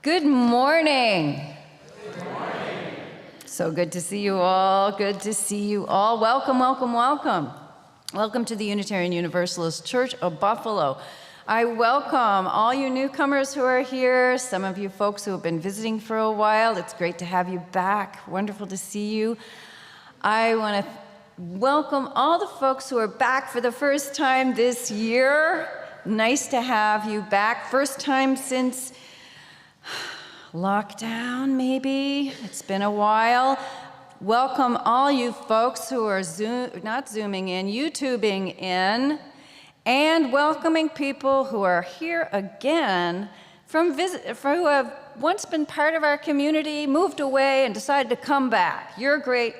Good morning. Good morning. So good to see you all. Good to see you all. Welcome, welcome, welcome. Welcome to the Unitarian Universalist Church of Buffalo. I welcome all you newcomers who are here, some of you folks who have been visiting for a while. It's great to have you back. Wonderful to see you. I want to welcome all the folks who are back for the first time this year. Nice to have you back. First time since lockdown, maybe. It's been a while. Welcome all you folks who are not zooming in, YouTubing in, and welcoming people who are here again who have once been part of our community, moved away, and decided to come back. You're great.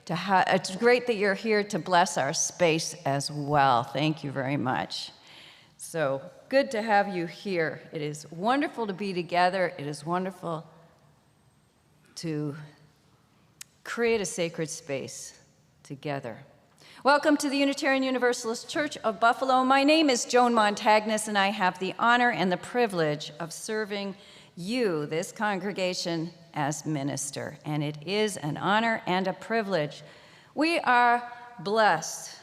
It's great that you're here to bless our space as well. Thank you very much. So good to have you here. It is wonderful to be together. It is wonderful to create a sacred space together. Welcome to the Unitarian Universalist Church of Buffalo. My name is Joan Montagnes, and I have the honor and the privilege of serving you, this congregation, as minister. And it is an honor and a privilege. We are blessed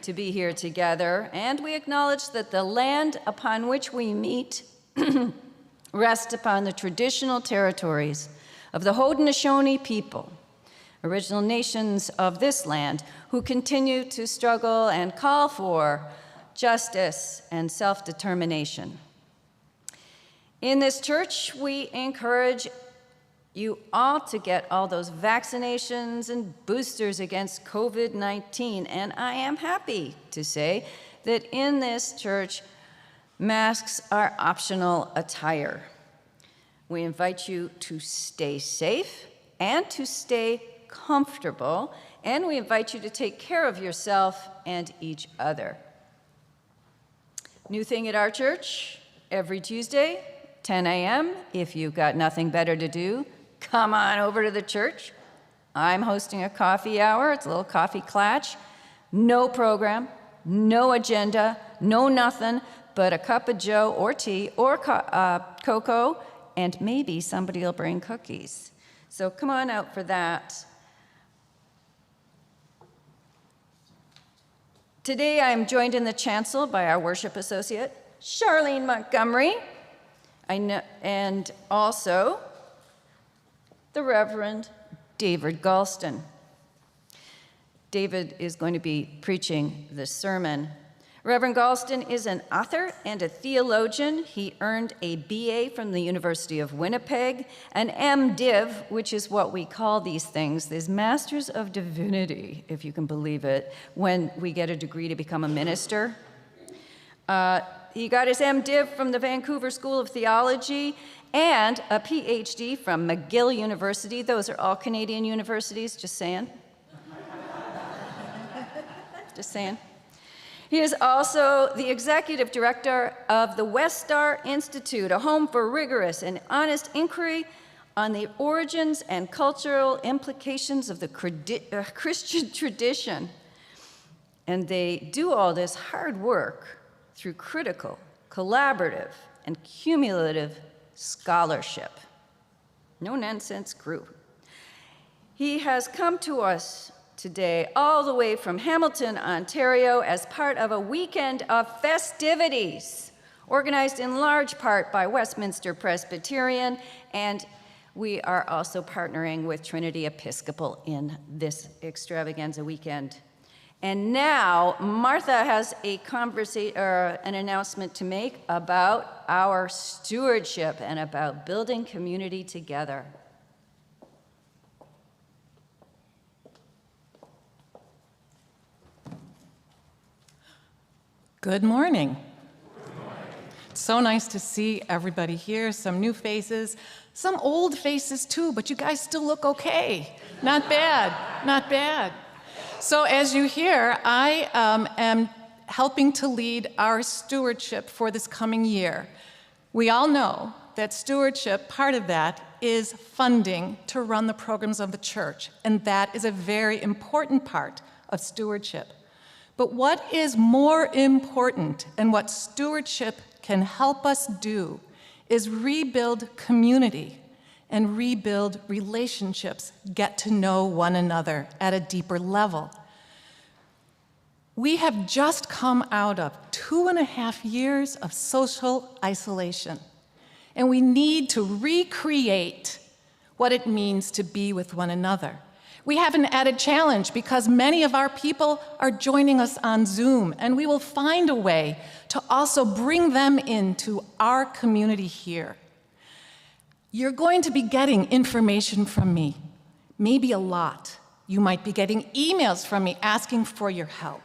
to be here together, and we acknowledge that the land upon which we meet rests upon the traditional territories of the Haudenosaunee people, original nations of this land, who continue to struggle and call for justice and self-determination. In this church, we encourage you all to get all those vaccinations and boosters against COVID-19, and I am happy to say that in this church, masks are optional attire. We invite you to stay safe and to stay comfortable, and we invite you to take care of yourself and each other. New thing at our church, every Tuesday, 10 a.m., if you've got nothing better to do, come on over to the church. I'm hosting a coffee hour. It's a little coffee clatch. No program, no agenda, no nothing but a cup of joe or tea or cocoa, and maybe somebody will bring cookies. So come on out for that. Today I'm joined in the chancel by our worship associate, Charlene Montgomery, and also the Reverend David Galston. David is going to be preaching the sermon. Reverend Galston is an author and a theologian. He earned a BA from the University of Winnipeg, an MDiv, which is what we call these things, these Masters of Divinity, if you can believe it, when we get a degree to become a minister. He got his MDiv from the Vancouver School of Theology and a PhD from McGill University. Those are all Canadian universities, just saying. Just saying. He is also the executive director of the West Star Institute, a home for rigorous and honest inquiry on the origins and cultural implications of the Christian tradition. And they do all this hard work through critical, collaborative, and cumulative scholarship. No nonsense group. He has come to us today all the way from Hamilton, Ontario, as part of a weekend of festivities organized in large part by Westminster Presbyterian, and we are also partnering with Trinity Episcopal in this extravaganza weekend. And now Martha has an announcement to make about our stewardship and about building community together. Good morning. Good morning. It's so nice to see everybody here, some new faces, some old faces too, but you guys still look okay. Not bad, not bad. So as you hear, I am helping to lead our stewardship for this coming year. We all know that stewardship, part of that is funding to run the programs of the church, and that is a very important part of stewardship. But what is more important and what stewardship can help us do is rebuild community and rebuild relationships, get to know one another at a deeper level. We have just come out of 2.5 years of social isolation, and we need to recreate what it means to be with one another. We have an added challenge because many of our people are joining us on Zoom, and we will find a way to also bring them into our community here. You're going to be getting information from me, maybe a lot. You might be getting emails from me asking for your help.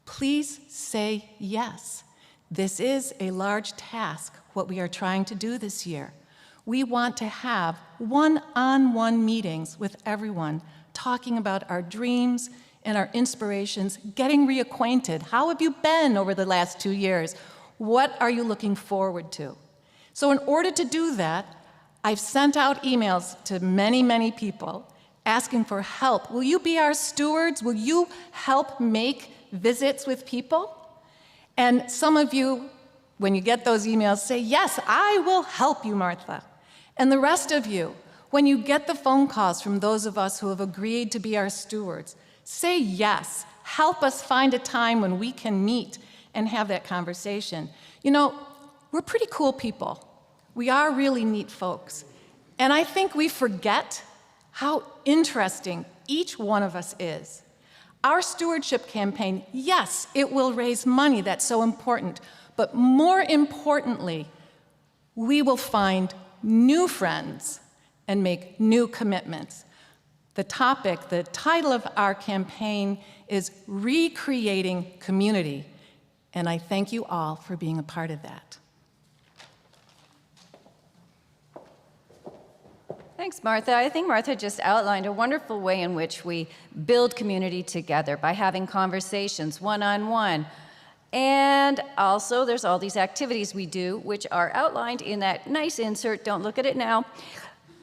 Please say yes. This is a large task, what we are trying to do this year. We want to have one-on-one meetings with everyone, talking about our dreams and our inspirations, getting reacquainted. How have you been over the last 2 years? What are you looking forward to? So in order to do that, I've sent out emails to many, many people asking for help. Will you be our stewards? Will you help make visits with people? And some of you, when you get those emails, say, yes, I will help you, Martha. And the rest of you, when you get the phone calls from those of us who have agreed to be our stewards, say yes. Help us find a time when we can meet and have that conversation. You know, we're pretty cool people. We are really neat folks. And I think we forget how interesting each one of us is. Our stewardship campaign, yes, it will raise money, that's so important, but more importantly, we will find new friends and make new commitments. The title of our campaign is Recreating Community, and I thank you all for being a part of that. Thanks, Martha. I think Martha just outlined a wonderful way in which we build community together by having conversations one-on-one. And also, there's all these activities we do, which are outlined in that nice insert. Don't look at it now.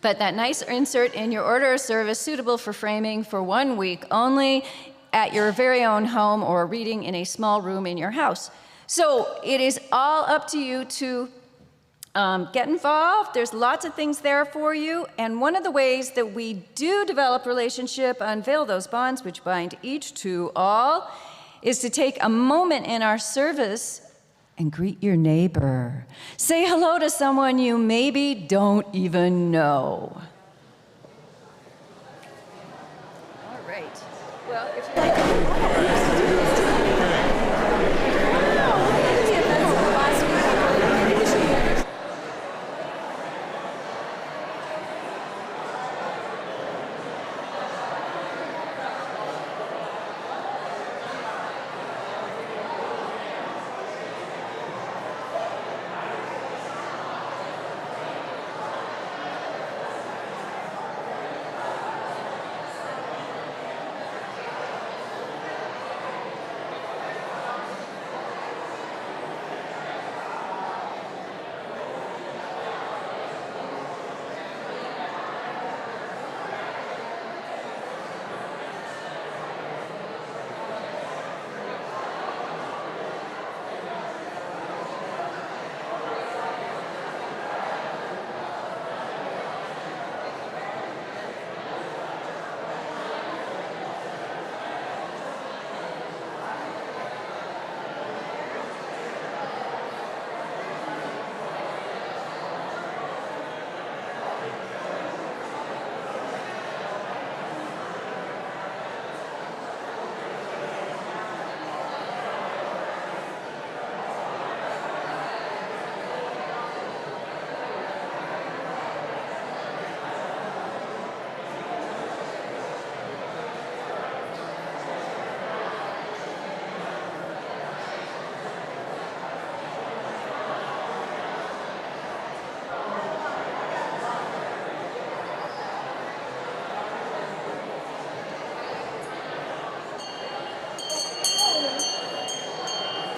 But that nice insert in your order of service, suitable for framing for 1 week only at your very own home or reading in a small room in your house. So it is all up to you to get involved. There's lots of things there for you. And one of the ways that we do develop relationship, unveil those bonds which bind each to all, is to take a moment in our service and greet your neighbor. Say hello to someone you maybe don't even know. All right. Well, if you like.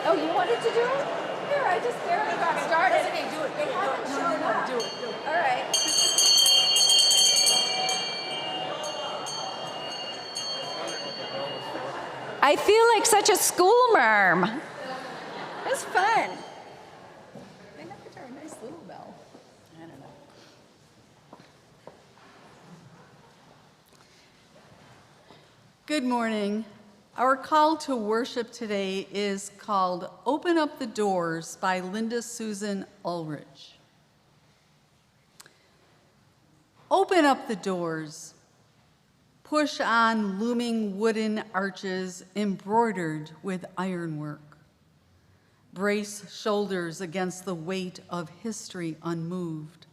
Oh, you wanted to do it? Here, I just barely got started. Okay, do it. They haven't shown up. Do it. All right. I feel like such a school marm. It's fun. I never turned nice little bell. Good morning. Our call to worship today is called Open Up the Doors by Linda Susan Ulrich. Open up the doors. Push on looming wooden arches embroidered with ironwork. Brace shoulders against the weight of history unmoved.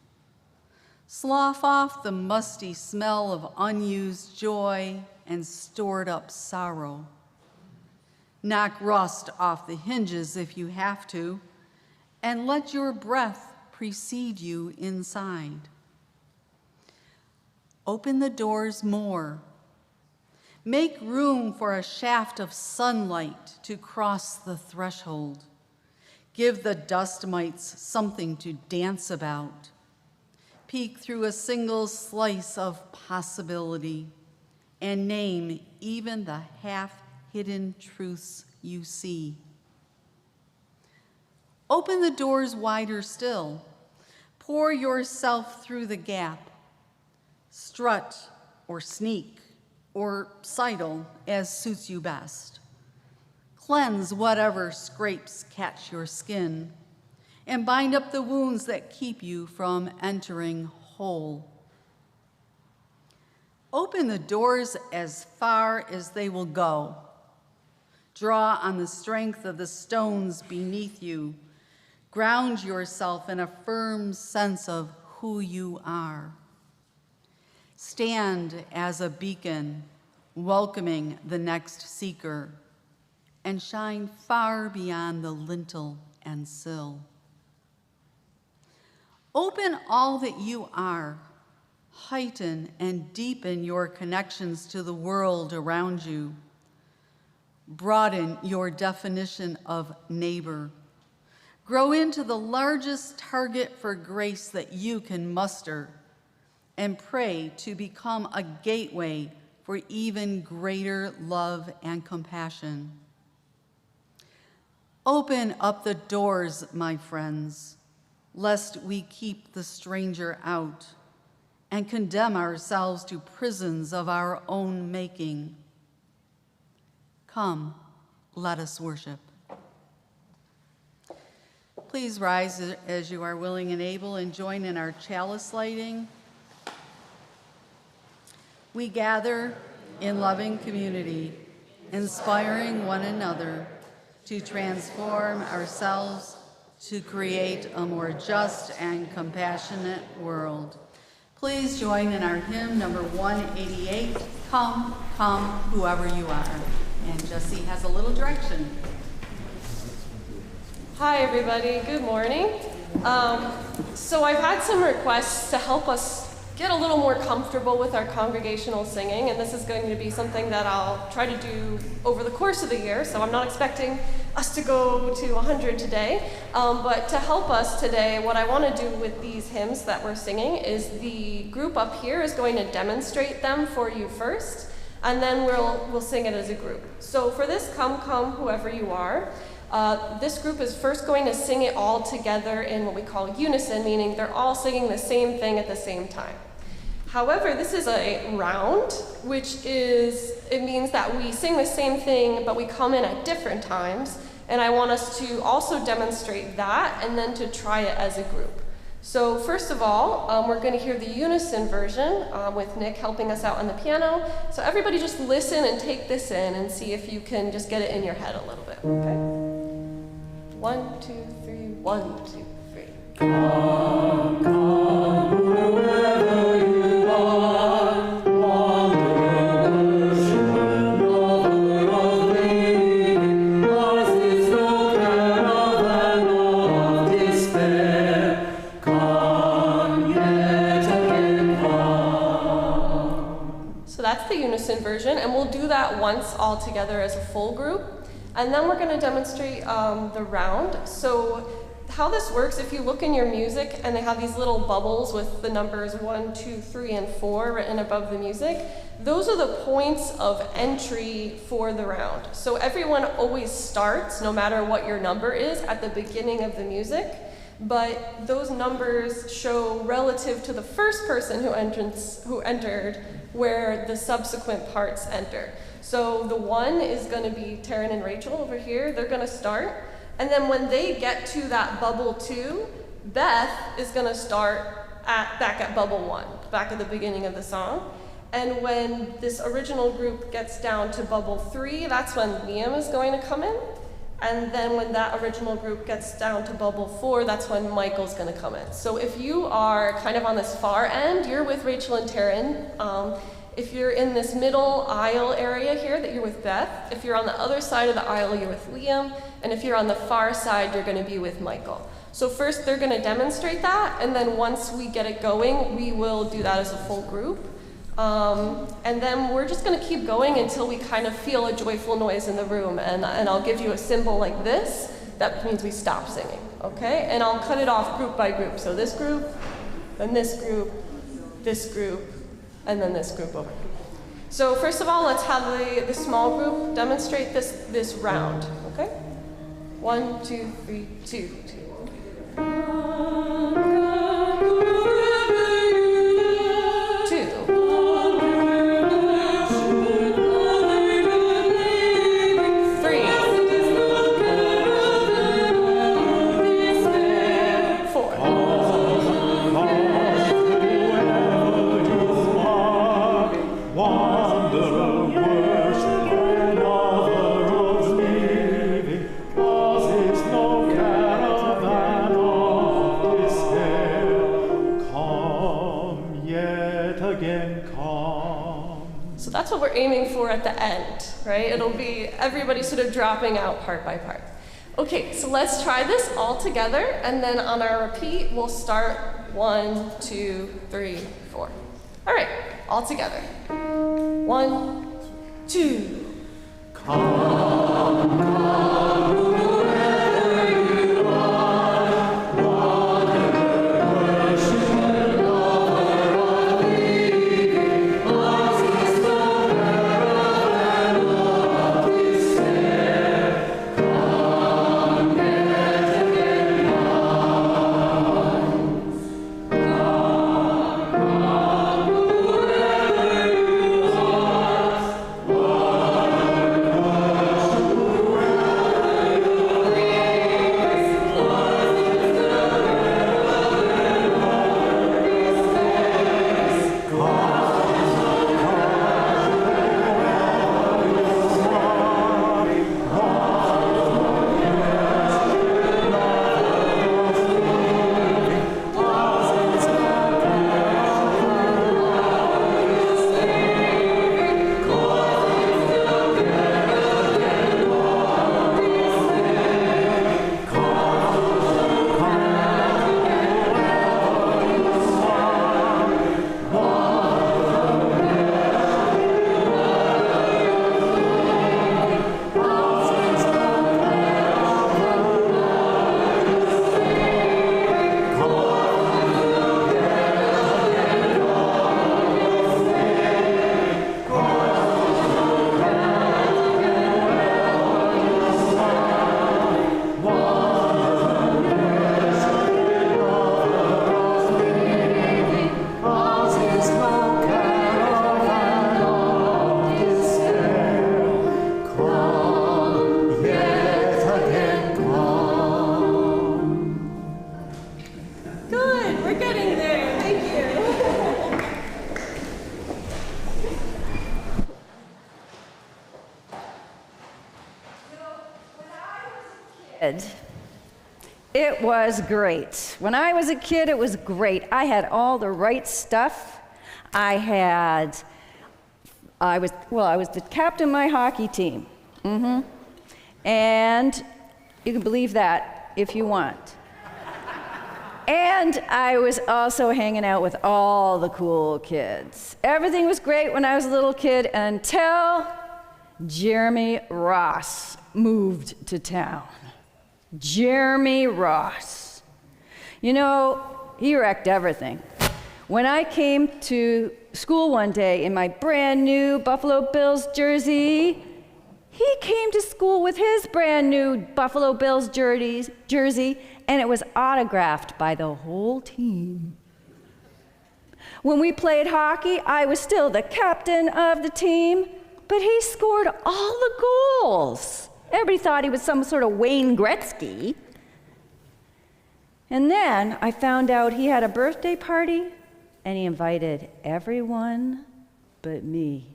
Slough off the musty smell of unused joy and stored up sorrow. Knock rust off the hinges if you have to, and let your breath precede you inside. Open the doors more. Make room for a shaft of sunlight to cross the threshold. Give the dust mites something to dance about. Peek through a single slice of possibility and name even the half-hidden truths you see. Open the doors wider still. Pour yourself through the gap. Strut or sneak or sidle as suits you best. Cleanse whatever scrapes catch your skin and bind up the wounds that keep you from entering whole. Open the doors as far as they will go. Draw on the strength of the stones beneath you. Ground yourself in a firm sense of who you are. Stand as a beacon, welcoming the next seeker, and shine far beyond the lintel and sill. Open all that you are. Heighten and deepen your connections to the world around you. Broaden your definition of neighbor. Grow into the largest target for grace that you can muster, and pray to become a gateway for even greater love and compassion. Open up the doors, my friends, lest we keep the stranger out and condemn ourselves to prisons of our own making. Come, let us worship. Please rise as you are willing and able and join in our chalice lighting. We gather in loving community, inspiring one another to transform ourselves to create a more just and compassionate world. Please join in our hymn number 188, Come, Come, Whoever You Are. And Jesse has a little direction. Hi, everybody. Good morning. So I've had some requests to help us get a little more comfortable with our congregational singing, and this is going to be something that I'll try to do over the course of the year, so I'm not expecting us to go to 100 today, but to help us today, what I want to do with these hymns that we're singing is the group up here is going to demonstrate them for you first, and then we'll sing it as a group. So for this Come, Come, Whoever You Are, this group is first going to sing it all together in what we call unison, meaning they're all singing the same thing at the same time. However, this is a round, it means that we sing the same thing, but we come in at different times, and I want us to also demonstrate that and then to try it as a group. So first of all, we're going to hear the unison version with Nick helping us out on the piano. So everybody just listen and take this in and see if you can just get it in your head a little bit, okay? 1, 2, 3, 1, 2, 3. Come, come, whoever you are, wander, worship, lover of living, as is no caravan of despair. Come, yet again come. So that's the unison version, and we'll do that once all together as a full group. And then we're going to demonstrate the round. So how this works, if you look in your music and they have these little bubbles with the numbers 1, 2, 3, and 4 written above the music, those are the points of entry for the round. So everyone always starts, no matter what your number is, at the beginning of the music. but those numbers show relative to the first person who entered where the subsequent parts enter. So the 1 is going to be Taryn and Rachel over here. They're going to start. And then when they get to that bubble 2, Beth is going to start back at bubble 1, back at the beginning of the song. And when this original group gets down to bubble 3, that's when Liam is going to come in. And then when that original group gets down to bubble 4, that's when Michael's going to come in. So if you are kind of on this far end, you're with Rachel and Taryn. If you're in this middle aisle area here, that you're with Beth. If you're on the other side of the aisle, you're with Liam. And if you're on the far side, you're going to be with Michael. So first they're going to demonstrate that, and then once we get it going, we will do that as a full group. And then we're just going to keep going until we kind of feel a joyful noise in the room. And I'll give you a symbol like this. That means we stop singing, okay? And I'll cut it off group by group. So this group, then this group, and then this group over here. So first of all, let's have the small group demonstrate this round, okay? 1, 2, 3, 2, 2. That's what we're aiming for at the end, right? It'll be everybody sort of dropping out part by part. Okay, so let's try this all together, and then on our repeat, we'll start 1, 2, 3, 4. All right, all together. 1, 2. Come, come. It was great. When I was a kid, it was great. I had all the right stuff. I was the captain of my hockey team. And you can believe that if you want. And I was also hanging out with all the cool kids. Everything was great when I was a little kid until Jeremy Ross moved to town. Jeremy Ross. You know, he wrecked everything. When I came to school one day in my brand new Buffalo Bills jersey, He came to school with his brand new Buffalo Bills jersey, and it was autographed by the whole team. When we played hockey, I was still the captain of the team, but he scored all the goals. Everybody thought he was some sort of Wayne Gretzky. And then I found out he had a birthday party, and he invited everyone but me.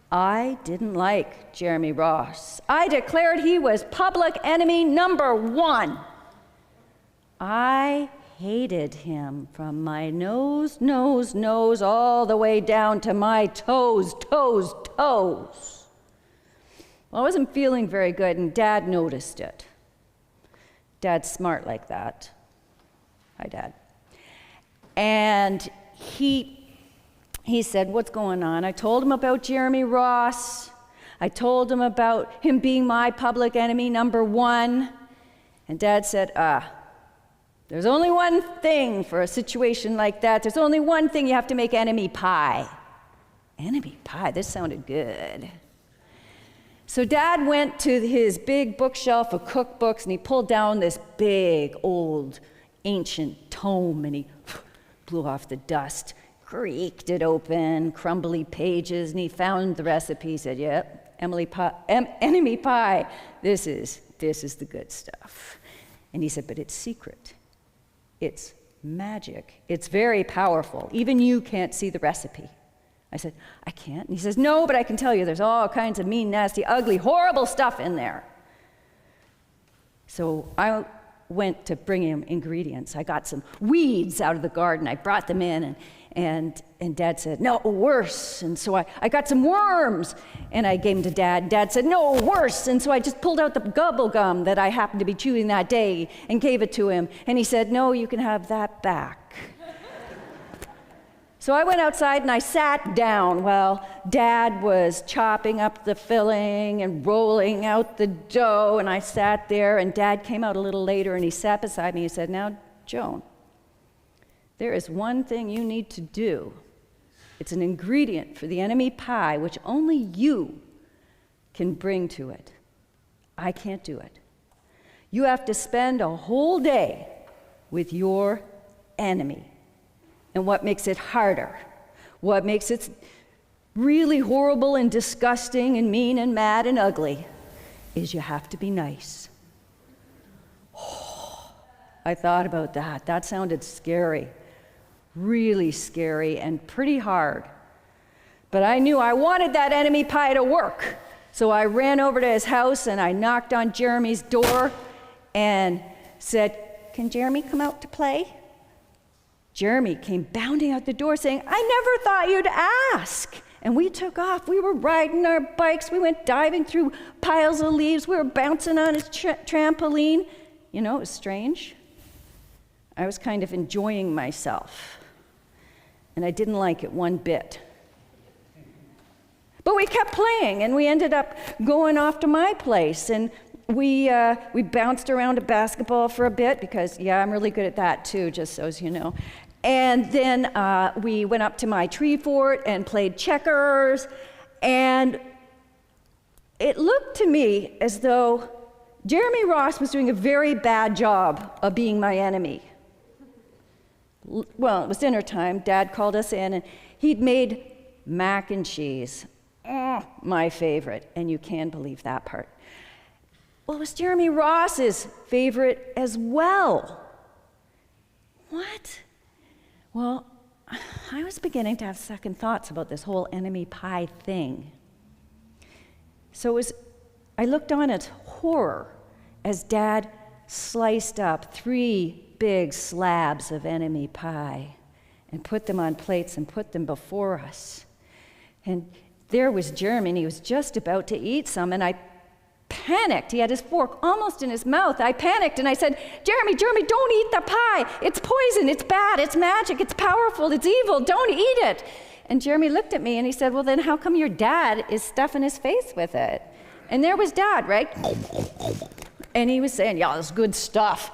I didn't like Jeremy Ross. I declared he was public enemy number 1. I hated him from my nose, all the way down to my toes. Well, I wasn't feeling very good, and Dad noticed it. Dad's smart like that. Hi, Dad. And he said, what's going on? I told him about Jeremy Ross. I told him about him being my public enemy number 1. And Dad said, there's only one thing for a situation like that. There's only one thing you have to make enemy pie. Enemy pie, this sounded good. So Dad went to his big bookshelf of cookbooks, and he pulled down this big, old, ancient tome, and he blew off the dust, creaked it open, crumbly pages, and he found the recipe. He said, yep, enemy pie, this is the good stuff. And he said, but it's secret. It's magic. It's very powerful. Even you can't see the recipe. I said, I can't. And he says, no, but I can tell you there's all kinds of mean, nasty, ugly, horrible stuff in there. So I went to bring him ingredients. I got some weeds out of the garden. I brought them in, and Dad said, no, worse. And so I got some worms, and I gave them to Dad. Dad said, no, worse. And so I just pulled out the gobble gum that I happened to be chewing that day and gave it to him. And he said, no, you can have that back. So I went outside and I sat down while Dad was chopping up the filling and rolling out the dough, and I sat there, and Dad came out a little later and he sat beside me. He said, now, Joan, there is one thing you need to do. It's an ingredient for the enemy pie which only you can bring to it. I can't do it. You have to spend a whole day with your enemy. And what makes it harder, what makes it really horrible and disgusting and mean and mad and ugly, is you have to be nice. Oh, I thought about that. That sounded scary, really scary and pretty hard. But I knew I wanted that enemy pie to work. So I ran over to his house and I knocked on Jeremy's door and said, can Jeremy come out to play? Jeremy came bounding out the door saying, I never thought you'd ask. And we took off. We were riding our bikes. We went diving through piles of leaves. We were bouncing on his trampoline. You know, it was strange. I was kind of enjoying myself. And I didn't like it one bit. But we kept playing, and we ended up going off to my place. And we bounced around a basketball for a bit because, yeah, I'm really good at that too, just so as you know. And then we went up to my tree fort and played checkers. And it looked to me as though Jeremy Ross was doing a very bad job of being my enemy. Well, it was dinner time. Dad called us in, and he'd made mac and cheese. My favorite, and you can believe that part. Well, it was Jeremy Ross's favorite as well. What? Well, I was beginning to have second thoughts about this whole enemy pie thing. So I looked on at horror as Dad sliced up 3 big slabs of enemy pie and put them on plates and put them before us. And there was Jeremy, and he was just about to eat some, and I panicked. He had his fork almost in his mouth. I panicked and I said, Jeremy, don't eat the pie. It's poison, it's bad, it's magic, it's powerful, it's evil, don't eat it. And Jeremy looked at me and he said, well, then how come your dad is stuffing his face with it? And there was Dad, right? And he was saying, yeah, it's good stuff.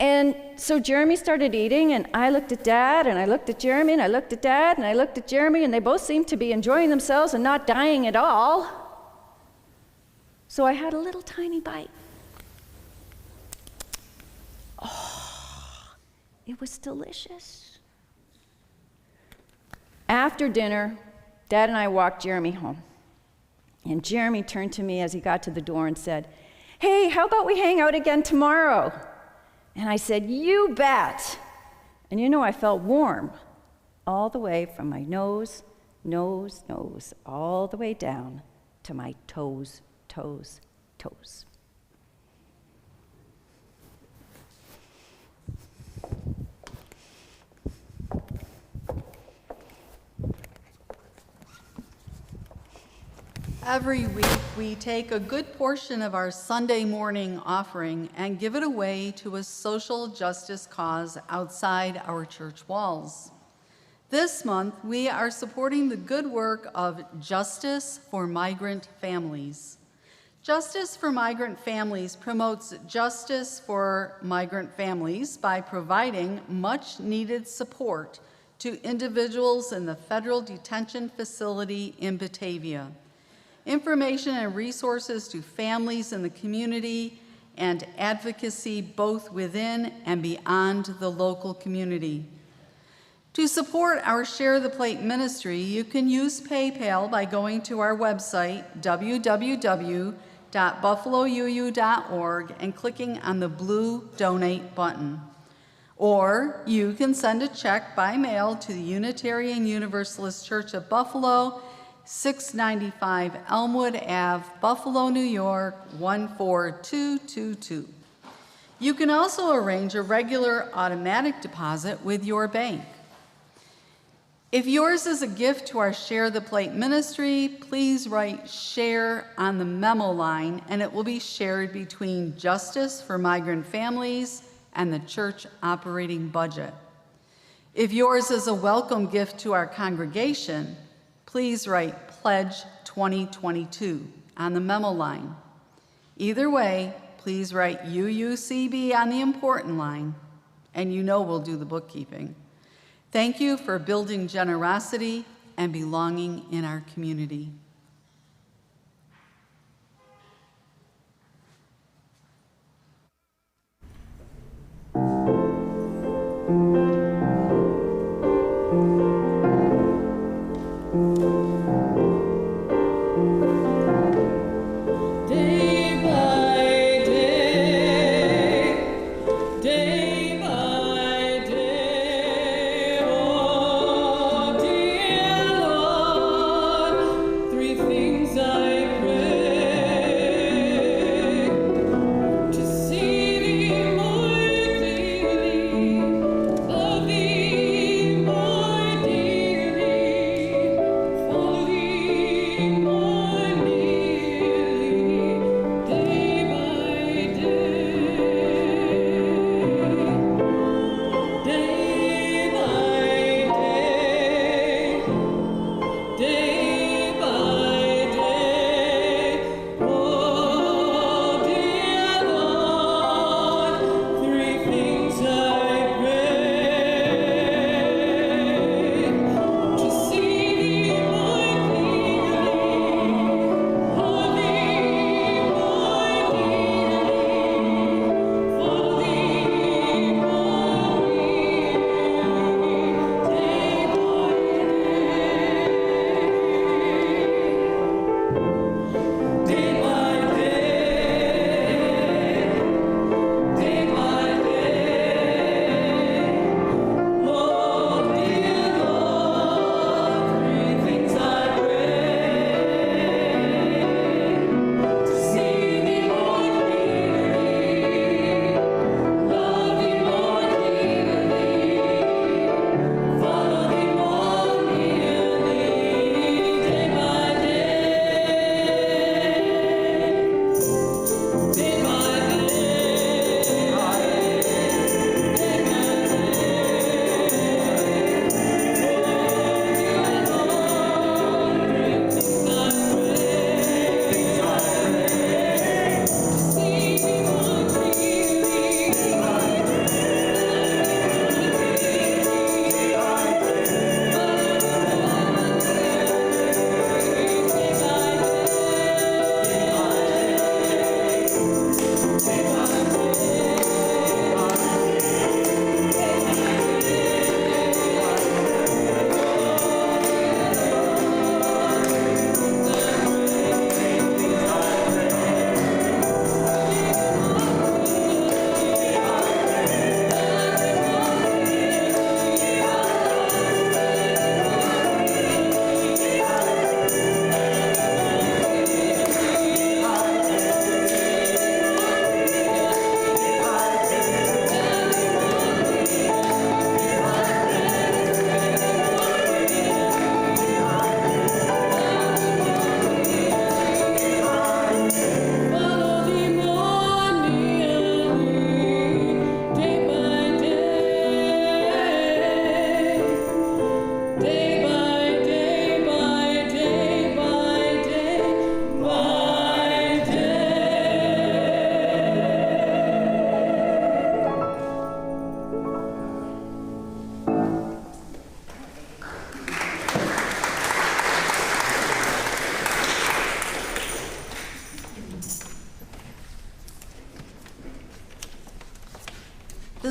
And so Jeremy started eating, and I looked at Dad, and I looked at Jeremy, and I looked at Dad, and I looked at Jeremy, and they both seemed to be enjoying themselves and not dying at all. So I had a little tiny bite. Oh, it was delicious. After dinner, Dad and I walked Jeremy home. And Jeremy turned to me as he got to the door and said, "Hey, how about we hang out again tomorrow?" And I said, "You bet." And you know, I felt warm all the way from my nose, all the way down to my toes. Every week, we take a good portion of our Sunday morning offering and give it away to a social justice cause outside our church walls. This month, we are supporting the good work of Justice for Migrant Families. Justice for Migrant Families promotes justice for migrant families by providing much-needed support to individuals in the federal detention facility in Batavia. Information and resources to families in the community, and advocacy both within and beyond the local community. To support our Share the Plate ministry, you can use PayPal by going to our website, www.buffalouu.org, and clicking on the blue Donate button. Or you can send a check by mail to the Unitarian Universalist Church of Buffalo, 695 Elmwood Ave, Buffalo, New York, 14222. You can also arrange a regular automatic deposit with your bank. If yours is a gift to our Share the Plate ministry, please write SHARE on the memo line, and it will be shared between Justice for Migrant Families and the church operating budget. If yours is a welcome gift to our congregation, please write Pledge 2022 on the memo line. Either way, please write UUCB on the important line, and you know we'll do the bookkeeping. Thank you for building generosity and belonging in our community. Of the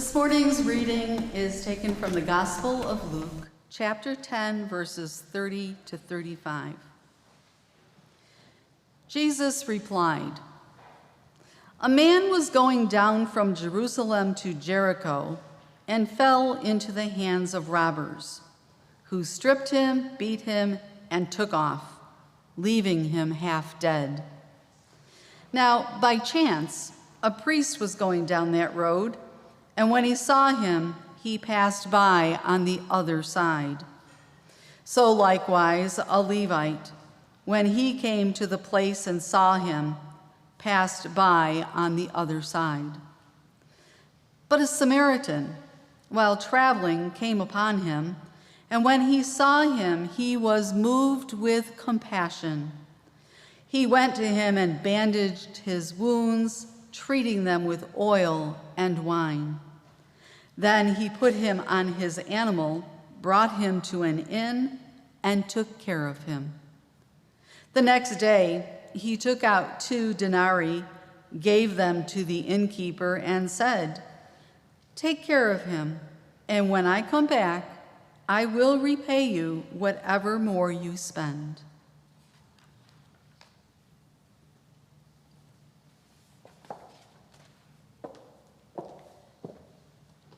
This morning's reading is taken from the Gospel of Luke, chapter 10, verses 30 to 35. Jesus replied, "A man was going down from Jerusalem to Jericho and fell into the hands of robbers, who stripped him, beat him, and took off, leaving him half dead. Now, by chance, a priest was going down that road, and when he saw him, he passed by on the other side. So likewise, a Levite, when he came to the place and saw him, passed by on the other side. But a Samaritan, while traveling, came upon him, and when he saw him, he was moved with compassion. He went to him and bandaged his wounds, treating them with oil and wine. Then he put him on his animal, brought him to an inn, and took care of him. The next day, he took out 2 denarii, gave them to the innkeeper, and said, 'Take care of him, and when I come back, I will repay you whatever more you spend.'"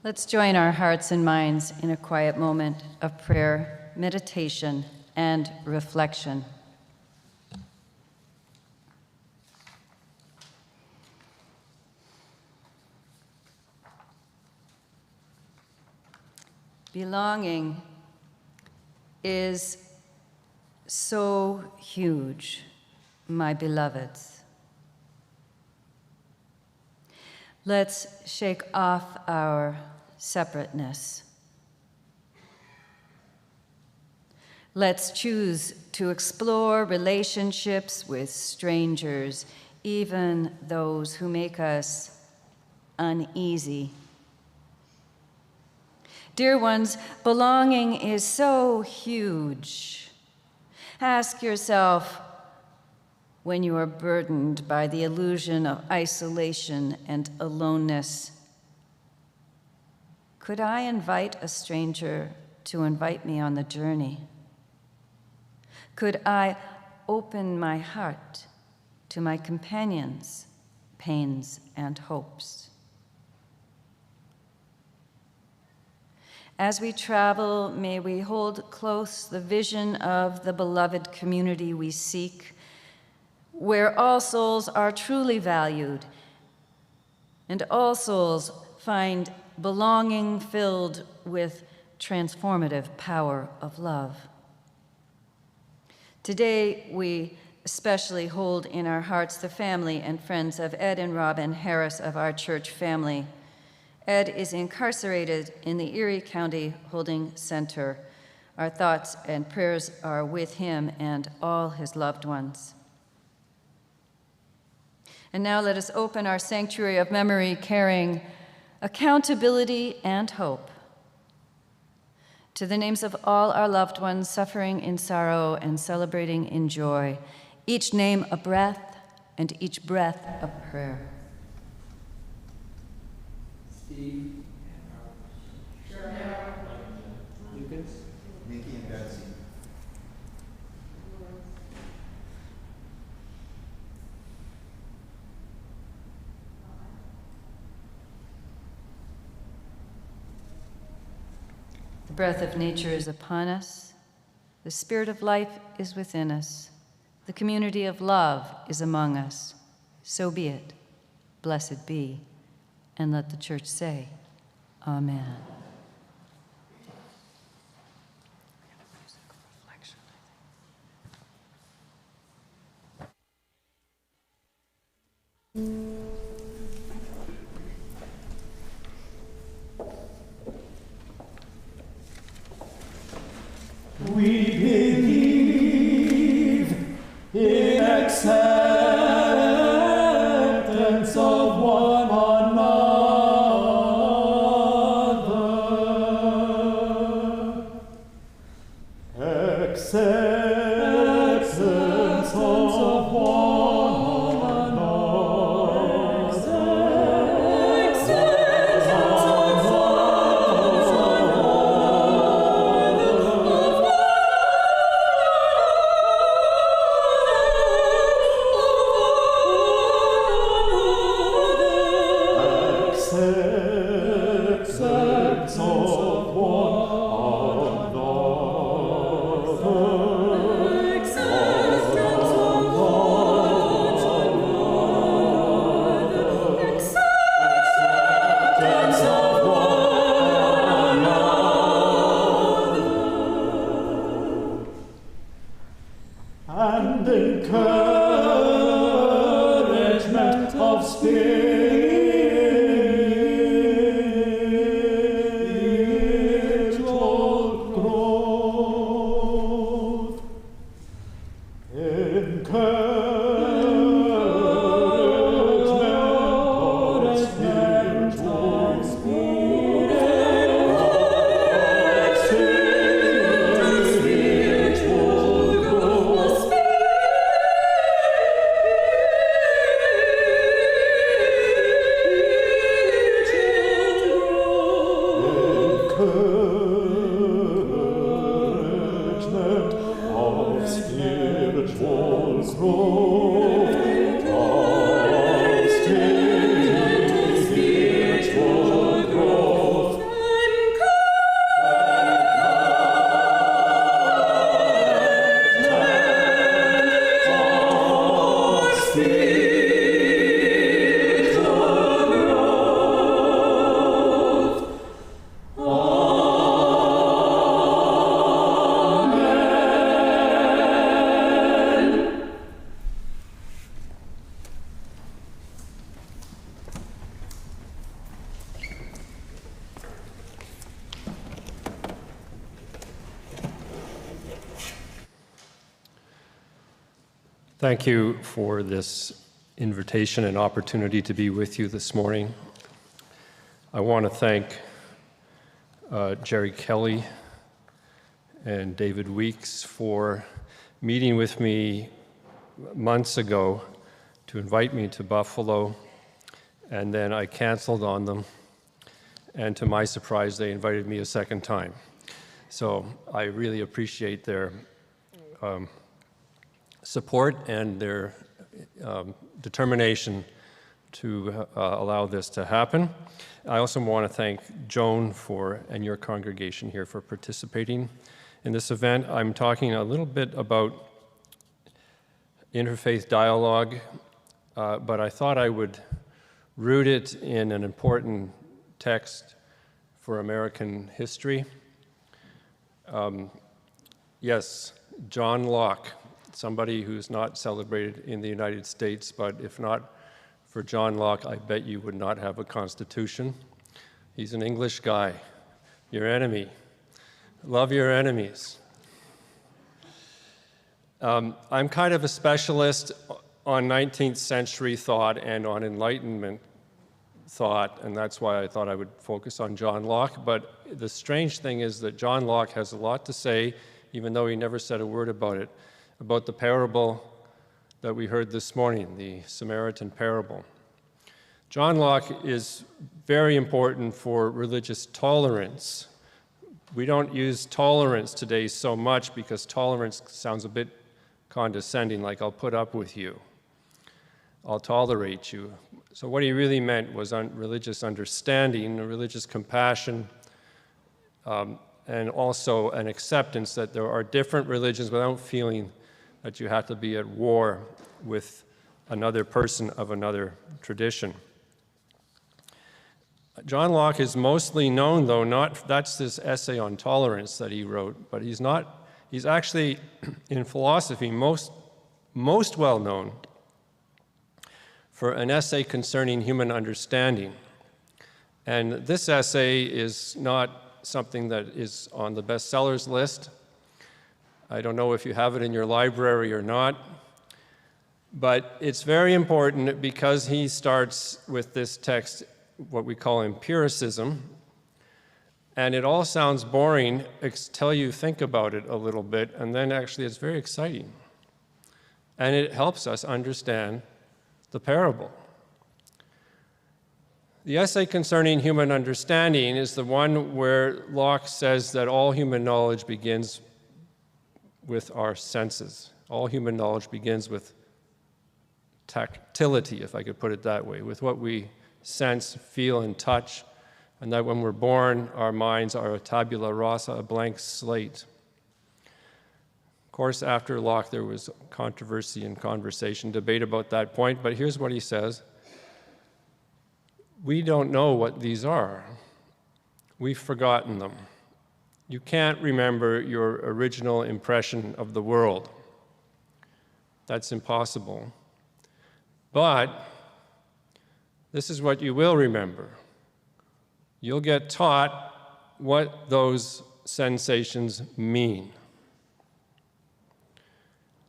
Let's join our hearts and minds in a quiet moment of prayer, meditation, and reflection. Belonging is so huge, my beloveds. Let's shake off our separateness. Let's choose to explore relationships with strangers, even those who make us uneasy. Dear ones, belonging is so huge. Ask yourself, when you are burdened by the illusion of isolation and aloneness, could I invite a stranger to invite me on the journey? Could I open my heart to my companions' pains and hopes? As we travel, may we hold close the vision of the beloved community we seek, where all souls are truly valued and all souls find belonging filled with transformative power of love. Today, we especially hold in our hearts the family and friends of Ed and Robin Harris of our church family. Ed is incarcerated in the Erie County Holding Center. Our thoughts and prayers are with him and all his loved ones. And now let us open our sanctuary of memory, carrying accountability and hope to the names of all our loved ones suffering in sorrow and celebrating in joy, each name a breath and each breath a prayer. Steve, Cheryl, Lucas, Nikki, and Betsy. The breath of nature is upon us. The spirit of life is within us. The community of love is among us. So be it. Blessed be. And let the church say, Amen. We believe in acceptance of one another. Acceptance of one another. Acceptance of spiritual growth, spiritual growth. Thank you for this invitation and opportunity to be with you this morning. I want to thank Jerry Kelly and David Weeks for meeting with me months ago to invite me to Buffalo, and then I canceled on them, and to my surprise, they invited me a second time. So I really appreciate their support and their determination to allow this to happen. I also want to thank Joan and your congregation here for participating in this event. I'm talking a little bit about interfaith dialogue, but I thought I would root it in an important text for American history. Yes, John Locke, somebody who's not celebrated in the United States, but if not for John Locke, I bet you would not have a constitution. He's an English guy, your enemy. Love your enemies. I'm kind of a specialist on 19th century thought and on Enlightenment thought, and that's why I thought I would focus on John Locke. But the strange thing is that John Locke has a lot to say, even though he never said a word about it, about the parable that we heard this morning, the Samaritan parable. John Locke is very important for religious tolerance. We don't use tolerance today so much because tolerance sounds a bit condescending, like I'll put up with you, I'll tolerate you. So what he really meant was religious understanding, religious compassion, and also an acceptance that there are different religions without feeling that you have to be at war with another person of another tradition. John Locke is mostly known, though, that's this essay on tolerance that he wrote, but he's actually, in philosophy, most well known for an essay concerning human understanding. And this essay is not something that is on the bestsellers list. I don't know if you have it in your library or not, but it's very important because he starts with this text, what we call empiricism, and it all sounds boring until you think about it a little bit, and then actually it's very exciting. And it helps us understand the parable. The essay concerning human understanding is the one where Locke says that all human knowledge begins with our senses. All human knowledge begins with tactility, if I could put it that way, with what we sense, feel, and touch, and that when we're born, our minds are a tabula rasa, a blank slate. Of course, after Locke, there was controversy and conversation, debate about that point, but here's what he says. We don't know what these are. We've forgotten them. You can't remember your original impression of the world. That's impossible. But this is what you will remember. You'll get taught what those sensations mean.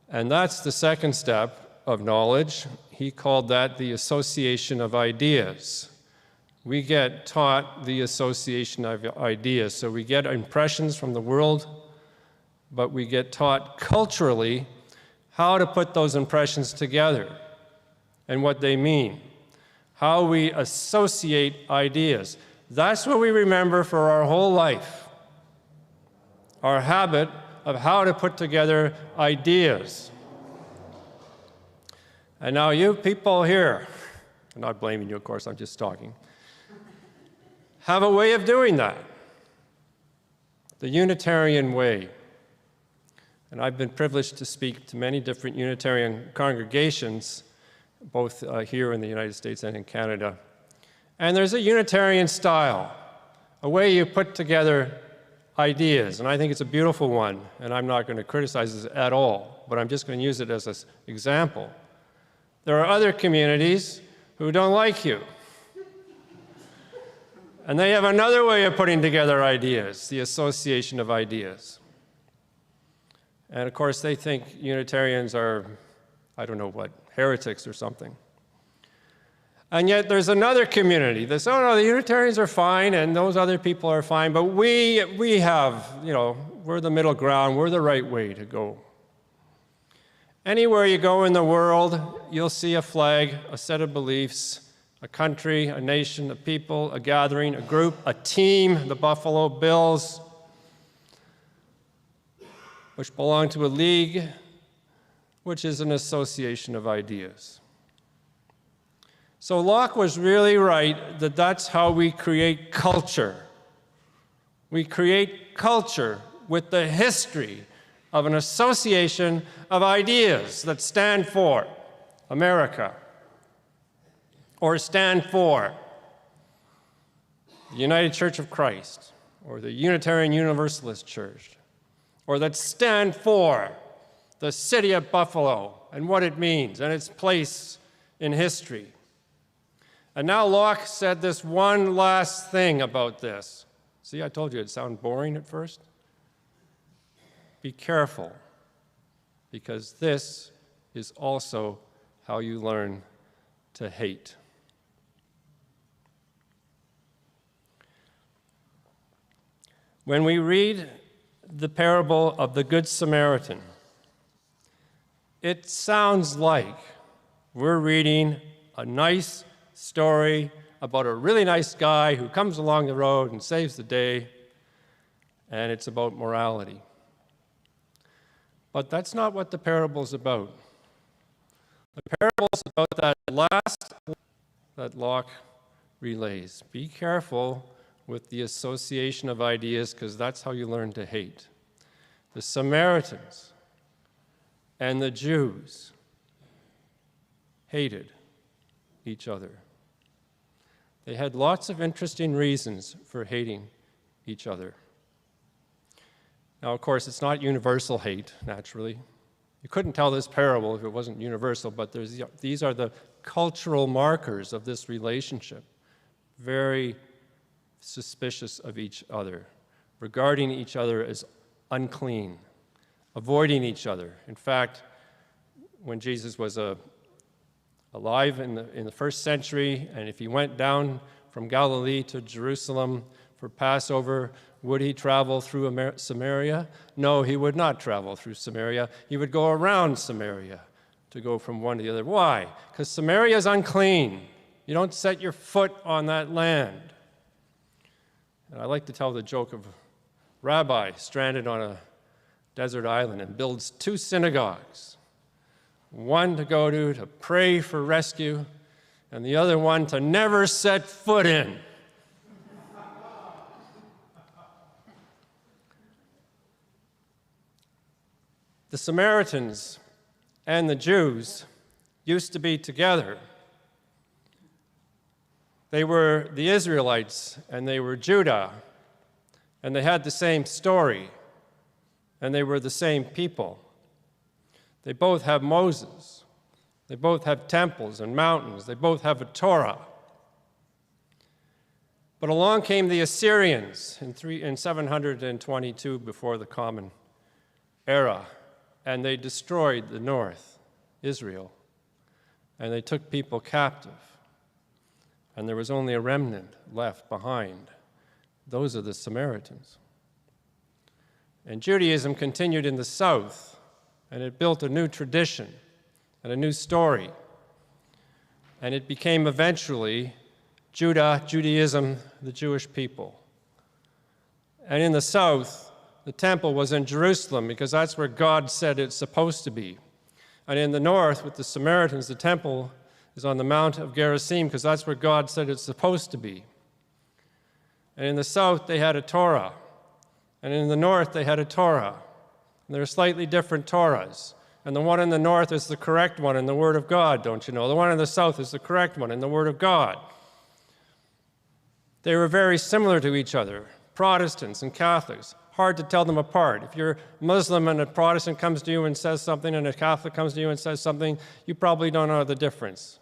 And that's the second step of knowledge. He called that the association of ideas. We get taught the association of ideas. So we get impressions from the world, but we get taught culturally how to put those impressions together and what they mean, how we associate ideas. That's what we remember for our whole life, our habit of how to put together ideas. And now you people here, I'm not blaming you, of course, I'm just talking, have a way of doing that, the Unitarian way. And I've been privileged to speak to many different Unitarian congregations, both here in the United States and in Canada. And there's a Unitarian style, a way you put together ideas, and I think it's a beautiful one, and I'm not going to criticize it at all, but I'm just going to use it as an example. There are other communities who don't like you, and they have another way of putting together ideas, the association of ideas. And of course, they think Unitarians are, I don't know what, heretics or something. And yet there's another community that says, oh no, the Unitarians are fine and those other people are fine, but we have, we're the middle ground, we're the right way to go. Anywhere you go in the world, you'll see a flag, a set of beliefs, a country, a nation, a people, a gathering, a group, a team, the Buffalo Bills, which belong to a league, which is an association of ideas. So Locke was really right that that's how we create culture. We create culture with the history of an association of ideas that stand for America, or stand for the United Church of Christ, or the Unitarian Universalist Church, or that stand for the city of Buffalo and what it means and its place in history. And now Locke said this one last thing about this. See, I told you it'd sound boring at first. Be careful, because this is also how you learn to hate. When we read the parable of the Good Samaritan, it sounds like we're reading a nice story about a really nice guy who comes along the road and saves the day, and it's about morality. But that's not what the parable's about. The parable's about that last that Locke relays. Be careful with the association of ideas, because that's how you learn to hate. The Samaritans and the Jews hated each other. They had lots of interesting reasons for hating each other. Now, of course, it's not universal hate, naturally. You couldn't tell this parable if it wasn't universal, but these are the cultural markers of this relationship. Very suspicious of each other, regarding each other as unclean, avoiding each other. In fact, when Jesus was alive in the first century, and if he went down from Galilee to Jerusalem for Passover, would he travel through Samaria? No, he would not travel through Samaria. He would go around Samaria to go from one to the other. Why? Because Samaria is unclean. You don't set your foot on that land. And I like to tell the joke of a rabbi stranded on a desert island and builds 2 synagogues. One to go to pray for rescue, and the other one to never set foot in. The Samaritans and the Jews used to be together. They were the Israelites, and they were Judah, and they had the same story, and they were the same people. They both have Moses. They both have temples and mountains. They both have a Torah. But along came the Assyrians in 722 before the Common Era, and they destroyed the north, Israel, and they took people captive. And there was only a remnant left behind. Those are the Samaritans. And Judaism continued in the south, and it built a new tradition and a new story. And it became eventually Judaism, the Jewish people. And in the south, the temple was in Jerusalem because that's where God said it's supposed to be. And in the north, with the Samaritans, the temple is on the Mount of Gerizim because that's where God said it's supposed to be. And in the south, they had a Torah. And in the north, they had a Torah. And they're slightly different Torahs. And the one in the north is the correct one in the Word of God, don't you know? The one in the south is the correct one in the Word of God. They were very similar to each other, Protestants and Catholics. Hard to tell them apart. If you're Muslim and a Protestant comes to you and says something and a Catholic comes to you and says something, you probably don't know the difference.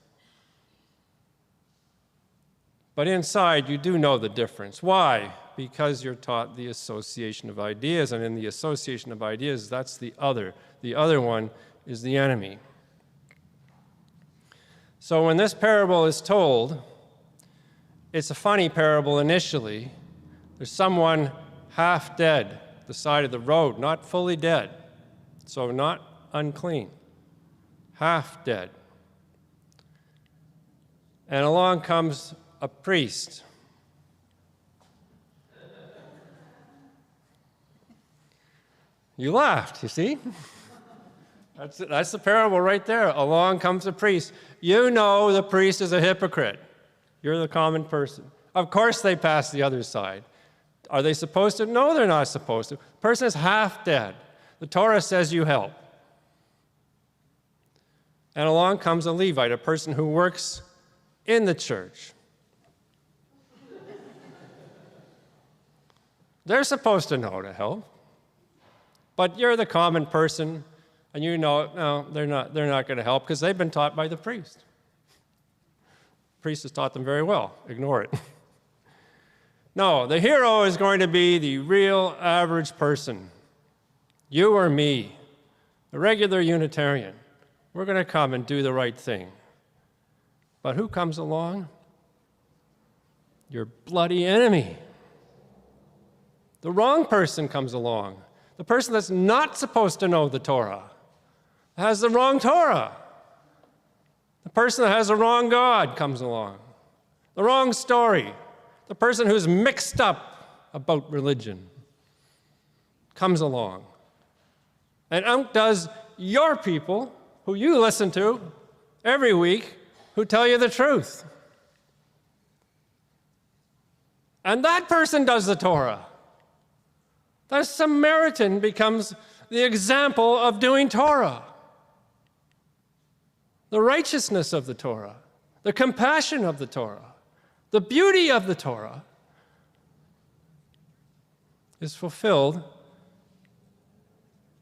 But inside, you do know the difference. Why? Because you're taught the association of ideas, and in the association of ideas, that's the other. The other one is the enemy. So when this parable is told, it's a funny parable initially. There's someone half dead, the side of the road, not fully dead, so not unclean, half dead. And along comes a priest. You laughed, you see? That's the parable right there. Along comes a priest. You know the priest is a hypocrite. You're the common person. Of course they pass the other side. Are they supposed to? No, they're not supposed to. The person is half dead. The Torah says you help. And along comes a Levite, a person who works in the church. They're supposed to know to help. But you're the common person, and you know, no, they're not going to help because they've been taught by the priest. The priest has taught them very well. Ignore it. No, the hero is going to be the real average person. You or me, a regular Unitarian. We're going to come and do the right thing. But who comes along? Your bloody enemy. The wrong person comes along. The person that's not supposed to know the Torah has the wrong Torah. The person that has the wrong God comes along. The wrong story. The person who's mixed up about religion comes along and outdoes your people, who you listen to every week, who tell you the truth. And that person does the Torah. The Samaritan becomes the example of doing Torah. The righteousness of the Torah, the compassion of the Torah, the beauty of the Torah is fulfilled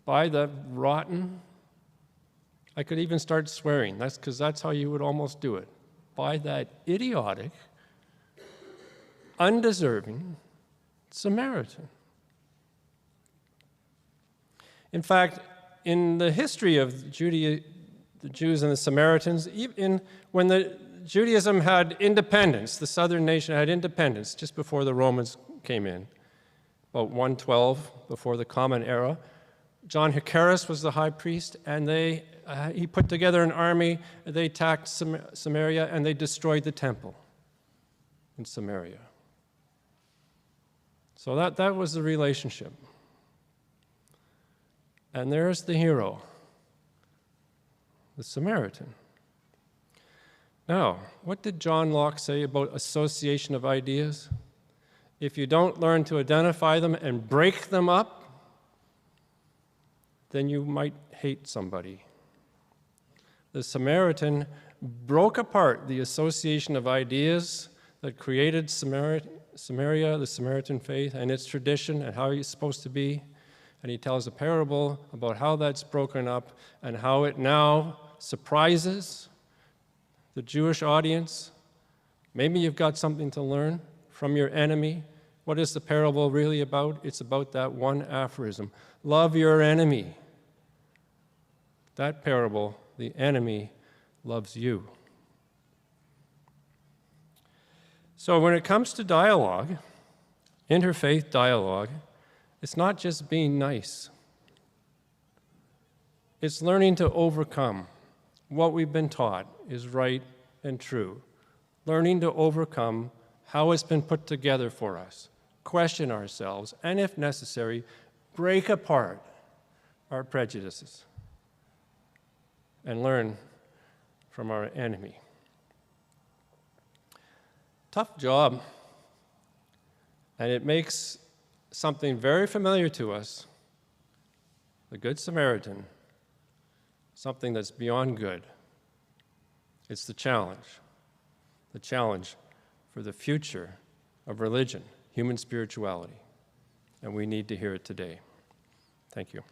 by the rotten, I could even start swearing, because that's how you would almost do it, by that idiotic, undeserving Samaritan. In fact, in the history of the Jews and the Samaritans, even when Judaism had independence, the southern nation had independence just before the Romans came in, about 112 before the Common Era. John Hyrcanus was the high priest, and he put together an army. They attacked Samaria, and they destroyed the temple in Samaria. So that was the relationship. And there's the hero, the Samaritan. Now, what did John Locke say about association of ideas? If you don't learn to identify them and break them up, then you might hate somebody. The Samaritan broke apart the association of ideas that created Samaria, the Samaritan faith, and its tradition and how it's supposed to be. And he tells a parable about how that's broken up and how it now surprises the Jewish audience. Maybe you've got something to learn from your enemy. What is the parable really about? It's about that one aphorism. Love your enemy. That parable, the enemy loves you. So when it comes to dialogue, interfaith dialogue, it's not just being nice. It's learning to overcome what we've been taught is right and true. Learning to overcome how it's been put together for us. Question ourselves, and if necessary, break apart our prejudices and learn from our enemy. Tough job, and it makes something very familiar to us, the Good Samaritan, something that's beyond good. It's the challenge for the future of religion, human spirituality, and we need to hear it today. Thank you.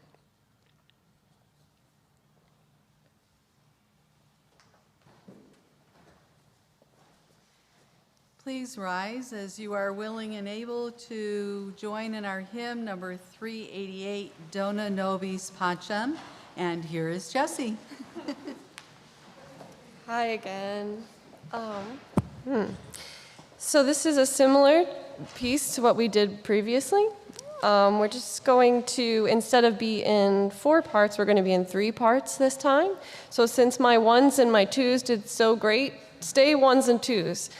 Please rise as you are willing and able to join in our hymn number 388, Dona Nobis Pacem. And here is Jessie. Hi again. So this is a similar piece to what we did previously. We're just going to, instead of be in 4 parts, we're going to be in 3 parts this time. So since my 1s and my 2s did so great, stay 1s and 2s.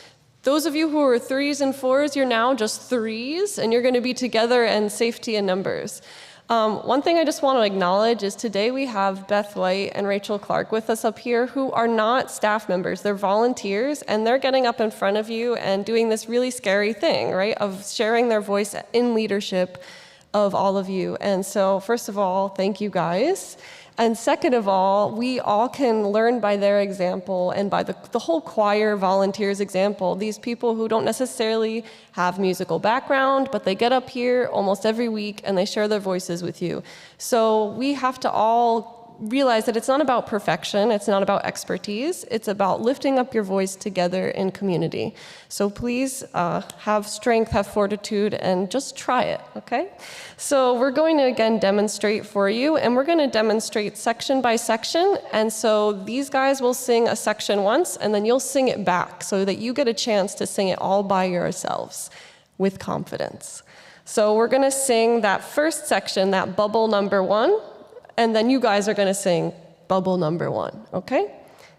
Those of you who are 3s and 4s, you're now just 3s, and you're going to be together and safety in numbers. One thing I just want to acknowledge is today we have Beth White and Rachel Clark with us up here who are not staff members. They're volunteers, and they're getting up in front of you and doing this really scary thing, right, of sharing their voice in leadership of all of you. And so, first of all, thank you guys. And second of all, we all can learn by their example and by the whole choir volunteers example. These people who don't necessarily have musical background, but they get up here almost every week and they share their voices with you. So we have to all realize that it's not about perfection, it's not about expertise, it's about lifting up your voice together in community. So please have strength, have fortitude, and just try it, okay? So we're going to again demonstrate for you, and we're going to demonstrate section by section, and so these guys will sing a section once, and then you'll sing it back so that you get a chance to sing it all by yourselves with confidence. So we're going to sing that first section, that bubble number 1, and then you guys are going to sing bubble number 1, okay?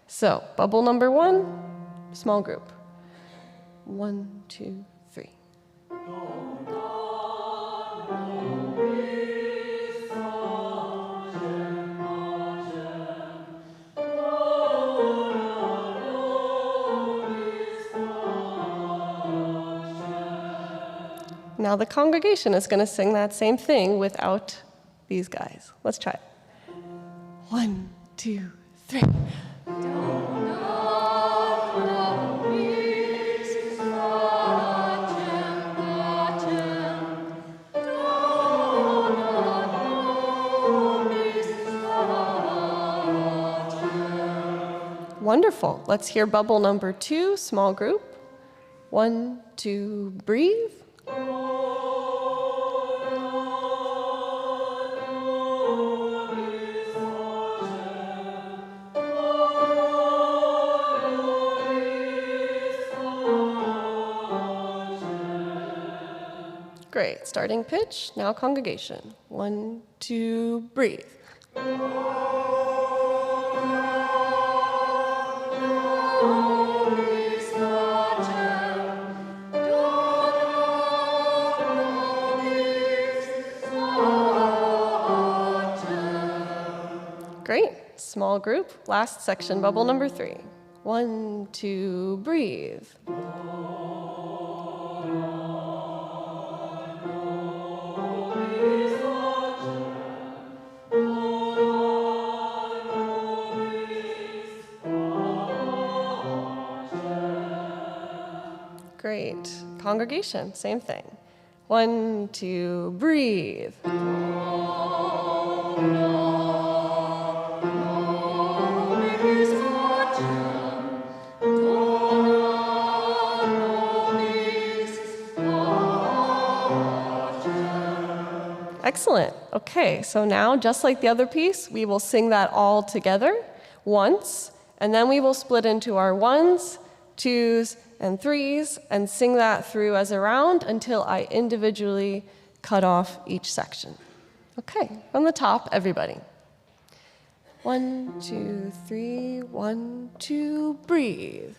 So, bubble number 1, small group. 1, 2, 3. Now the congregation is going to sing that same thing without these guys. Let's try it. 1, 2, 3. Wonderful. Let's hear bubble number 2, small group. 1, 2, breathe. Great. Starting pitch. Now congregation. 1, 2, breathe. Great. Small group. Last section, bubble number 3. 1, 2, breathe. Great. Congregation, same thing. 1, 2, breathe. Excellent. Okay, so now, just like the other piece, we will sing that all together once, and then we will split into our 1s, 2s, and 3s, and sing that through as a round until I individually cut off each section. Okay, from the top, everybody. 1, 2, 3, 1, 2, breathe.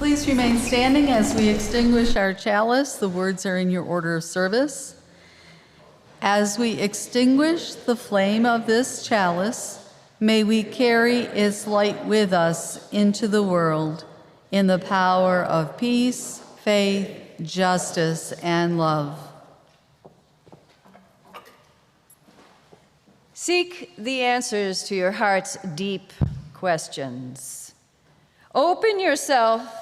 Please remain standing as we extinguish our chalice. The words are in your order of service. As we extinguish the flame of this chalice, may we carry its light with us into the world in the power of peace, faith, justice, and love. Seek the answers to your heart's deep questions. Open yourself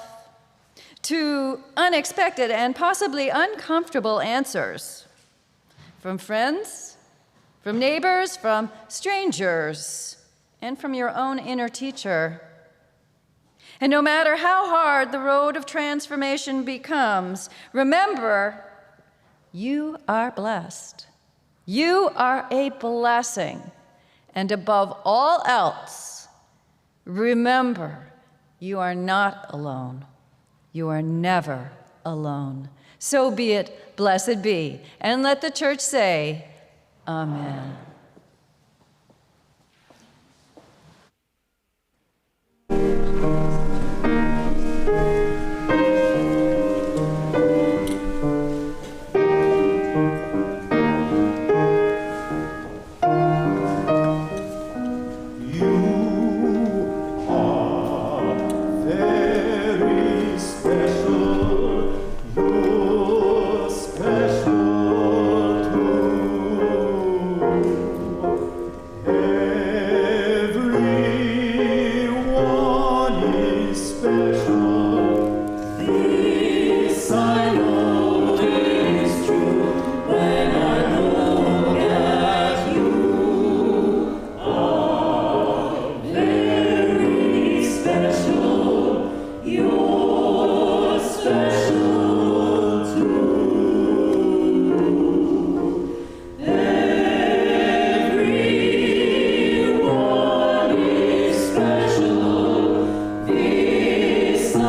to unexpected and possibly uncomfortable answers from friends, from neighbors, from strangers, and from your own inner teacher. And no matter how hard the road of transformation becomes, remember, you are blessed. You are a blessing. And above all else, remember, you are not alone. You are never alone. So be it, blessed be. And let the church say, Amen.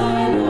I know